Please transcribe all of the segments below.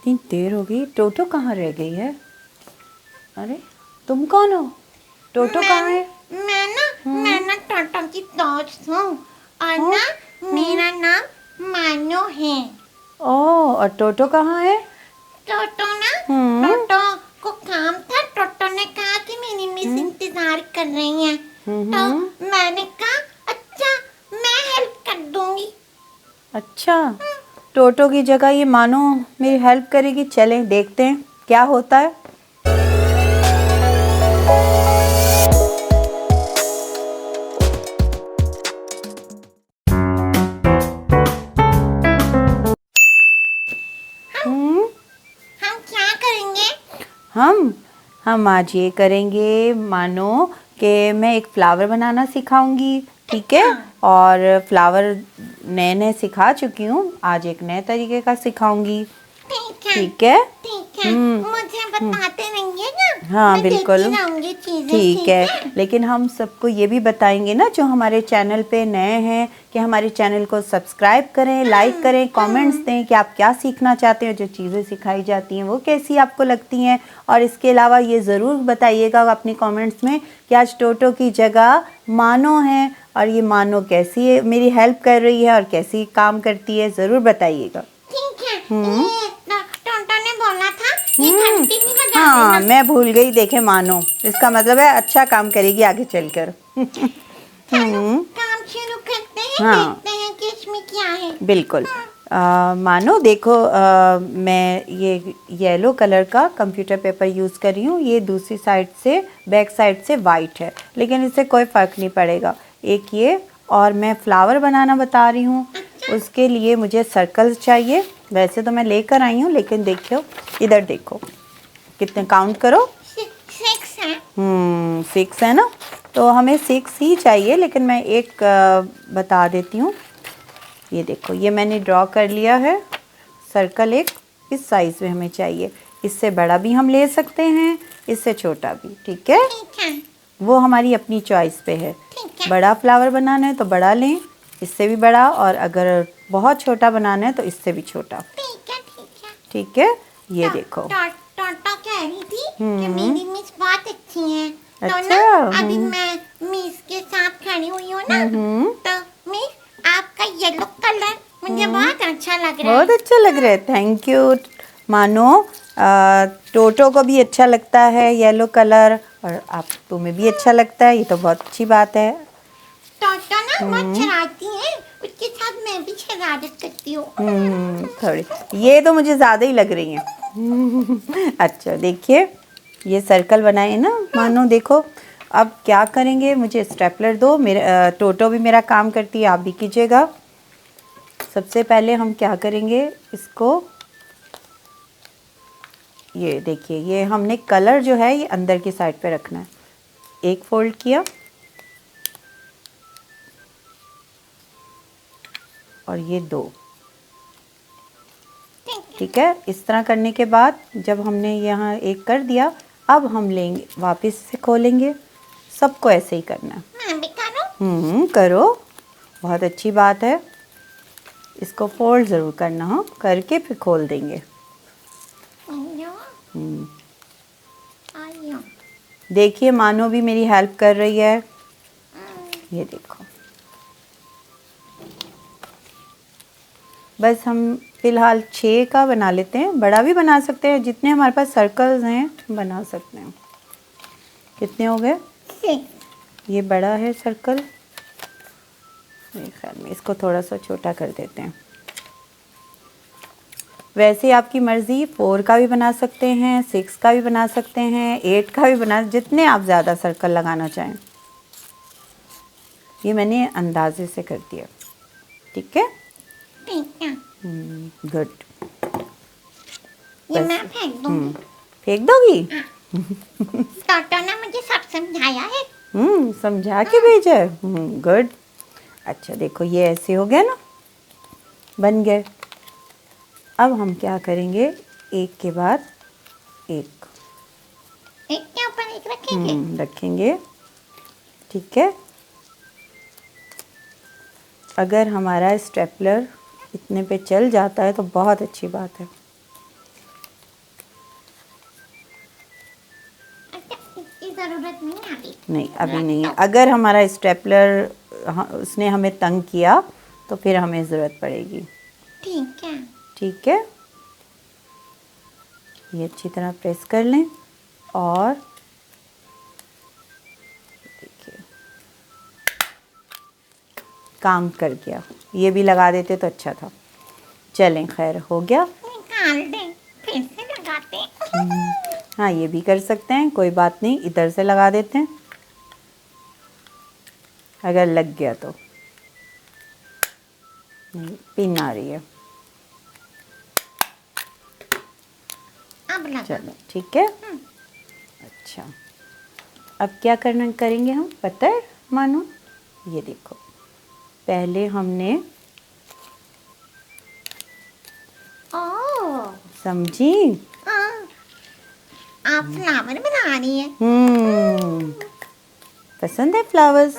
इतनी देर हो गई, टोटो कहाँ रह गई है? अरे तुम कौन हो? टोटो कहाँ है? मैं ना टोटो की दोस्त हूँ और हाँ? ना मेरा नाम मानो है। ओह, और टोटो कहाँ है? टोटो ना हम्म टोटो को काम था। टोटो ने कहा कि मेरी मिस इंतजार कर रही है, तो हम्म मैंने कहा अच्छा मैं हेल्प कर दूंगी। अच्छा, टोटो की जगह ये मानो मेरी हेल्प करेगी। चलें देखते हैं क्या होता है। हम्म हम क्या करेंगे? हम आज ये करेंगे मानो कि मैं एक फ्लावर बनाना सिखाऊंगी, ठीक है? और फ्लावर नए नए सिखा चुकी हूँ, आज एक नए तरीके का सिखाऊंगी, ठीक है ठीक है? ठीक है, मुझे बताते रहिए ना। हाँ मैं बिल्कुल, देखती रहूंगी चीजें। ठीक है। लेकिन हम सबको ये भी बताएंगे ना जो हमारे चैनल पे नए हैं कि हमारे चैनल को सब्सक्राइब करें, लाइक करें, कमेंट्स दें कि आप क्या सीखना चाहते हैं, जो चीज़ें सिखाई जाती हैं वो कैसी आपको लगती हैं। और इसके अलावा ये ज़रूर बताइएगा अपनी कमेंट्स में कि आज टोटो की जगह मानो है और ये मानो कैसी है, मेरी हेल्प कर रही है और कैसी काम करती है, ज़रूर बताइएगा। ठीक है। ये टोटो ने बोला था ये घंटी भी बजा हाँ देना। मैं भूल गई, देखे मानो इसका मतलब है अच्छा काम करेगी आगे चलकर। चलो काम शुरू करते हैं, हाँ देखते हैं कि इसमें क्या है। बिल्कुल। मानो देखो, मैं ये येलो कलर का कंप्यूटर पेपर यूज़ कर रही हूँ। ये दूसरी साइड से, बैक साइड से वाइट है, लेकिन इससे कोई फ़र्क नहीं पड़ेगा। एक ये, और मैं फ्लावर बनाना बता रही हूँ। उसके लिए मुझे सर्कल्स चाहिए। वैसे तो मैं लेकर आई हूँ, लेकिन देखो इधर देखो, कितने काउंट करो। 6 है। 6 है ना, तो हमें 6 ही चाहिए, लेकिन मैं एक बता देती हूँ। ये देखो, ये मैंने ड्रॉ कर लिया है सर्कल। एक इस साइज़ में हमें चाहिए, इससे बड़ा भी हम ले सकते हैं, इससे छोटा भी, ठीक है? ठीक है वो हमारी अपनी चॉइस पे है। ठीक है बड़ा फ्लावर बनाना है तो बड़ा लें, इससे भी बड़ा, और अगर बहुत छोटा बनाना है तो इससे भी छोटा, ठीक है ठीक है। ठीक है? ये देखो। टोटो कह रही थी कि मेरी मिस बहुत अच्छी है, तो ना अच्छा। अभी मैं मिस के साथ खड़ी हुई हूँ ना, हम्म तो मिस आपका येलो कलर मुझे बहुत अच्छा लग रहा बहुत है। अच्छा लग रहा है, थैंक यू। मानो टोटो को भी अच्छा लगता है येलो कलर, और आप तुम्हें भी अच्छा लगता है, ये तो बहुत अच्छी बात है। टोटो ना बहुत शरारती है, उसके साथ मैं भी शरारत करती हूँ। थोड़ी, ये तो मुझे ज़्यादा ही लग रही है। अच्छा देखिए, ये सर्कल बनाए ना मानो, देखो। अब क्या करेंगे, मुझे स्टेपलर दो। मेरे टोटो भी मेरा काम करती है, आप भी कीजिएगा। सबसे पहले हम क्या करेंगे, इसको, ये देखिए, ये हमने कलर जो है ये अंदर की साइड पे रखना है। एक फोल्ड किया और ये 2, ठीक है? इस तरह करने के बाद जब हमने यहाँ एक कर दिया, अब हम लेंगे वापस से खोलेंगे। सबको ऐसे ही करना है। मैं भी करूँ? करो, बहुत अच्छी बात है। इसको फोल्ड ज़रूर करना, हाँ, करके फिर खोल देंगे। आइयो। देखिए मानो भी मेरी हेल्प कर रही है, ये देखो। बस हम फ़िलहाल 6 का बना लेते हैं, बड़ा भी बना सकते हैं, जितने हमारे पास सर्कल्स हैं बना सकते हैं। कितने हो गए? 6। ये बड़ा है सर्कल, मेरे ख्याल में इसको थोड़ा सा छोटा कर देते हैं। वैसे आपकी मर्ज़ी, 4 का भी बना सकते हैं, 6 का भी बना सकते हैं, 8 का भी बना, जितने आप ज़्यादा सर्कल लगाना चाहें। ये मैंने अंदाजे से कर दिया, ठीक है? ठीक है, गुड। ये मैं फेंक दूंगी। फेंक दोगी? टोटो ने मुझे सब समझाया है। समझा के भेजा है। गुड। अच्छा देखो, ये ऐसे हो गया ना, बन गए। अब हम क्या करेंगे, एक के बाद एक एक के ऊपर एक रखेंगे। रखेंगे, ठीक है? अगर हमारा स्टेपलर इतने पे चल जाता है तो बहुत अच्छी बात है। जरूरत नहीं है अभी। नहीं अभी नहीं है। अगर हमारा स्टेपलर उसने हमें तंग किया तो फिर हमें ज़रूरत पड़ेगी। ठीक है। ठीक है, ये अच्छी तरह प्रेस कर लें और देखिए काम कर गया। ये भी लगा देते तो अच्छा था। चलें, खैर हो गया। निकाल दें, फिर से लगाते हैं। हाँ, ये भी कर सकते हैं, कोई बात नहीं। इधर से लगा देते हैं अगर लग गया तो। नहीं, पिन आ रही है। अब लगा। चलो ठीक है। अच्छा, अब क्या करना करेंगे हम पता है मानो? ये देखो, पहले हमने ओह, समझी? हाँ, आप फ्लावर बना रही है। पसंद है फ्लावर्स?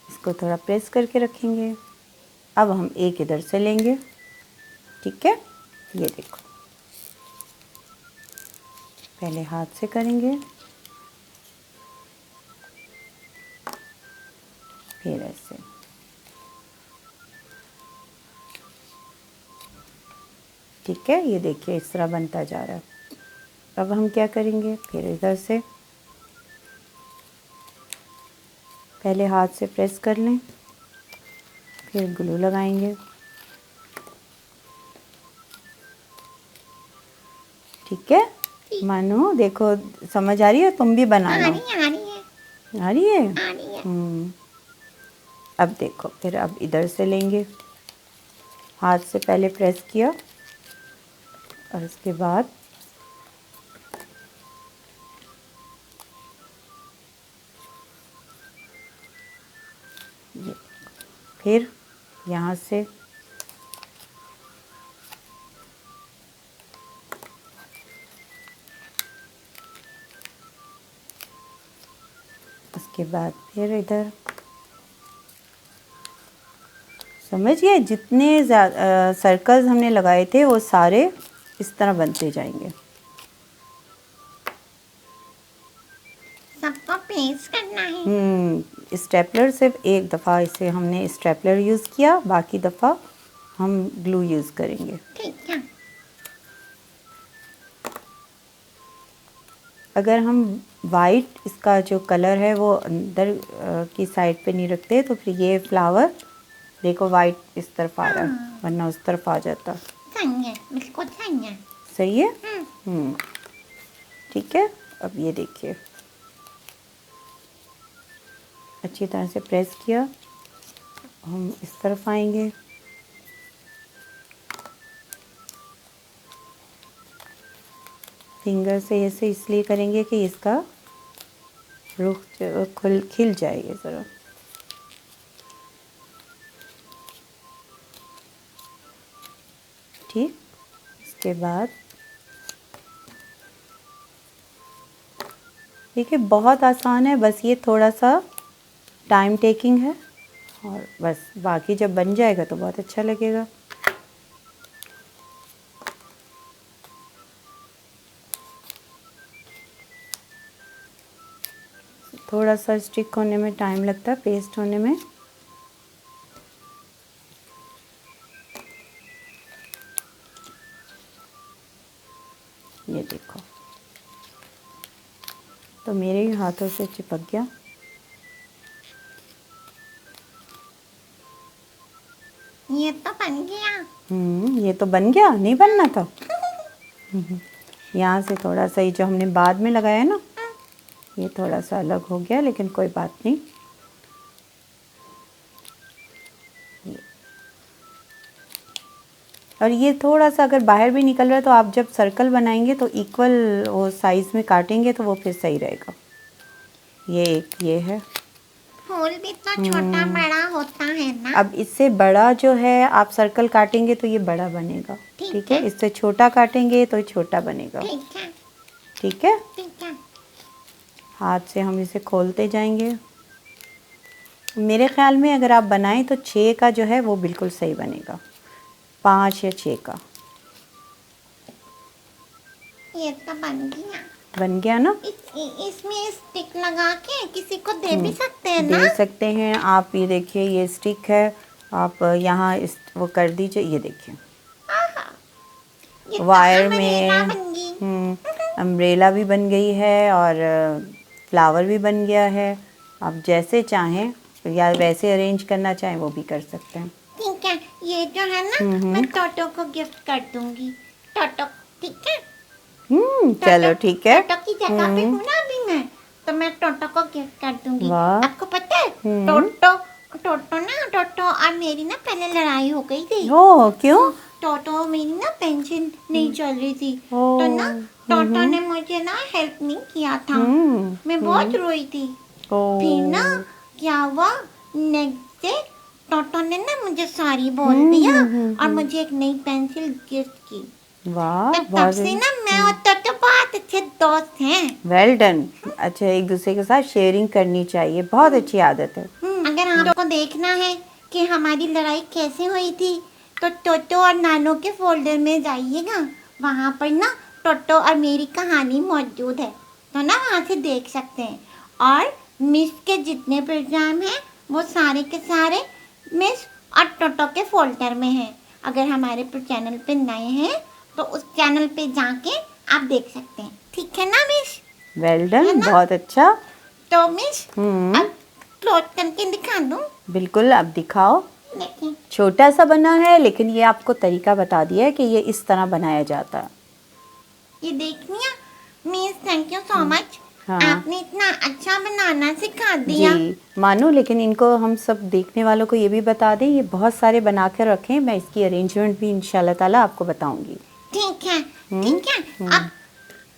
इसको थोड़ा प्रेस करके रखेंगे। अब हम एक इधर से लेंगे, ठीक है? ये देखो, पहले हाथ से करेंगे, फिर ऐसे। ठीक है, ये देखिए इस तरह बनता जा रहा है। अब हम क्या करेंगे, फिर इधर से पहले हाथ से प्रेस कर लें, फिर ग्लू लगाएंगे। ठीक है मानो, देखो समझ आ रही है? तुम भी आ बनाना। रही है, आ रही है, आ रही है? आ रही है। अब देखो, फिर अब इधर से लेंगे, हाथ से पहले प्रेस किया और उसके बाद ये, फिर यहाँ से उसके बाद फिर इधर। समझ गए? जितने सर्कल्स हमने लगाए थे वो सारे इस तरह बनते जाएंगे। सबको पेस्ट करना है। स्टेपलर सिर्फ एक दफ़ा इसे हमने स्टेपलर यूज़ किया, बाकी दफ़ा हम ग्लू यूज़ करेंगे। ठीक है। अगर हम वाइट इसका जो कलर है वो अंदर की साइड पे नहीं रखते तो फिर ये फ्लावर देखो वाइट इस तरफ आ रहा है, वरना उस तरफ आ जाता। सही है, बिल्कुल सही है। सही है? ठीक है। अब ये देखिए, अच्छी तरह से प्रेस किया, हम इस तरफ आएंगे, फिंगर से ऐसे इसलिए करेंगे कि इसका रुख खिल जाएगी ज़रा। ठीक, इसके बाद देखिए बहुत आसान है, बस ये थोड़ा सा टाइम टेकिंग है और बस बाकी जब बन जाएगा तो बहुत अच्छा लगेगा। थोड़ा सा स्टिक होने में टाइम लगता है, पेस्ट होने में। ये देखो, तो मेरे ही हाथों से चिपक गया। ये तो बन गया। ये तो बन गया, नहीं बनना था। यहाँ से थोड़ा सा, ये जो हमने बाद में लगाया है ना, ये थोड़ा सा अलग हो गया, लेकिन कोई बात नहीं। और ये थोड़ा सा अगर बाहर भी निकल रहा है तो आप जब सर्कल बनाएंगे तो इक्वल वो साइज़ में काटेंगे तो वो फिर सही रहेगा। ये एक ये है। फूल भी तो छोटा बड़ा होता है ना। अब इससे बड़ा जो है आप सर्कल काटेंगे तो ये बड़ा बनेगा, ठीक है? इससे छोटा काटेंगे तो छोटा बनेगा, ठीक है, ठीक है? ठीक है। हाथ से हम इसे खोलते जाएंगे। मेरे ख्याल में अगर आप बनाएं तो 6 का जो है वो बिल्कुल सही बनेगा, 5 या 6 का। ये तो बन गया। बन गया ना? इसमें स्टिक लगा के किसी को दे भी सकते हैं ना? दे सकते हैं आप। ये देखिए ये स्टिक है, आप यहाँ इस वो कर दीजिए। ये देखिए आहा, ये तो वायर अम्ब्रेला में बन गई। अम्ब्रेला भी बन गई है और फ्लावर भी बन गया है। आप जैसे चाहें या वैसे अरेंज करना चाहें वो भी कर सकते हैं। ठीक है, ये जो है ना मैं टोटो को गिफ्ट कर दूंगी। टोटो, ठीक है? चलो ठीक है। टोटो की जगह पे हूँ ना अभी मैं, तो मैं टोटो को गिफ्ट कर दूंगी। वाह। आपको पता है टोटो और मेरी ना पहले लड़ाई हो गई थी। ओह क्यों? टोटो मेरी ना पेंशन नहीं चल रही थी, ओह, तो ना टोटो ने मुझे ना हेल्प नहीं किया था। मैं बहुत रोई थी। ओह, फिर ना क्या हुआ, नेक्स्ट डे टोटो ने ना मुझे सॉरी बोल दिया और मुझे एक नई पेंसिल गिफ्ट की। वाह तब बहुत से ना मैं और टोटो बहुत अच्छे दोस्त हैं। Well done. अच्छा, एक दूसरे के साथ शेयरिंग करनी चाहिए, बहुत अच्छी आदत है। अगर आपको देखना है कि हमारी लड़ाई कैसे हुई थी, तो टोटो और नानो के फोल्डर में जाइएगा। वहाँ पर ना टोटो और मेरी कहानी मौजूद है, तो ना वहाँ से देख सकते हैं। और मिस के जितने प्रोग्राम हैं वो सारे के सारे मिस और टोटो के फोल्डर में हैं। अगर हमारे चैनल पे नए हैं तो उस चैनल पे जाके आप देख सकते हैं, ठीक है ना मिस? वेल डन, बहुत अच्छा। तो मिस अब क्लोज करके दिखा दूँ? बिल्कुल, अब दिखाओ। देखिए, छोटा सा बना है लेकिन ये आपको तरीका बता दिया है कि ये इस तरह बनाया जाता है। ये देखनिया miss, thank you so much. हाँ। आपने इतना अच्छा बनाना सिखा दिया। जी मानो, लेकिन इनको हम सब देखने वालों को ये भी बता दें, ये बहुत सारे बना कर रखें। मैं इसकी अरेंजमेंट भी इंशाल्लाह ताला आपको बताऊंगी। ठीक है, ठीक है। अब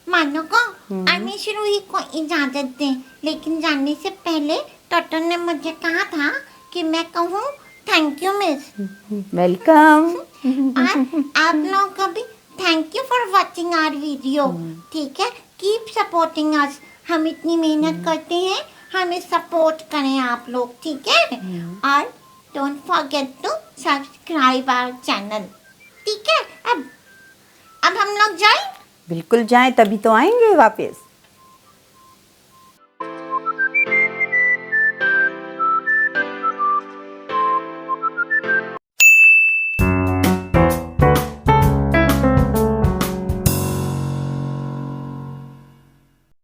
मानो को और मिस रूही को इजाजत दें, लेकिन जाने से पहले टोटो ने मुझे कहा था कि मैं कहूँ थैंक यू मिस। वेलकम। और आप लोगों को भी thank you for watching our video, ठीक है? Keep supporting us. हम इतनी मेहनत करते हैं, हमें सपोर्ट करें आप लोग, ठीक है? और don't forget to subscribe our channel, ठीक है? अब हम लोग जाएं? बिल्कुल जाएं, तभी तो आएंगे वापस।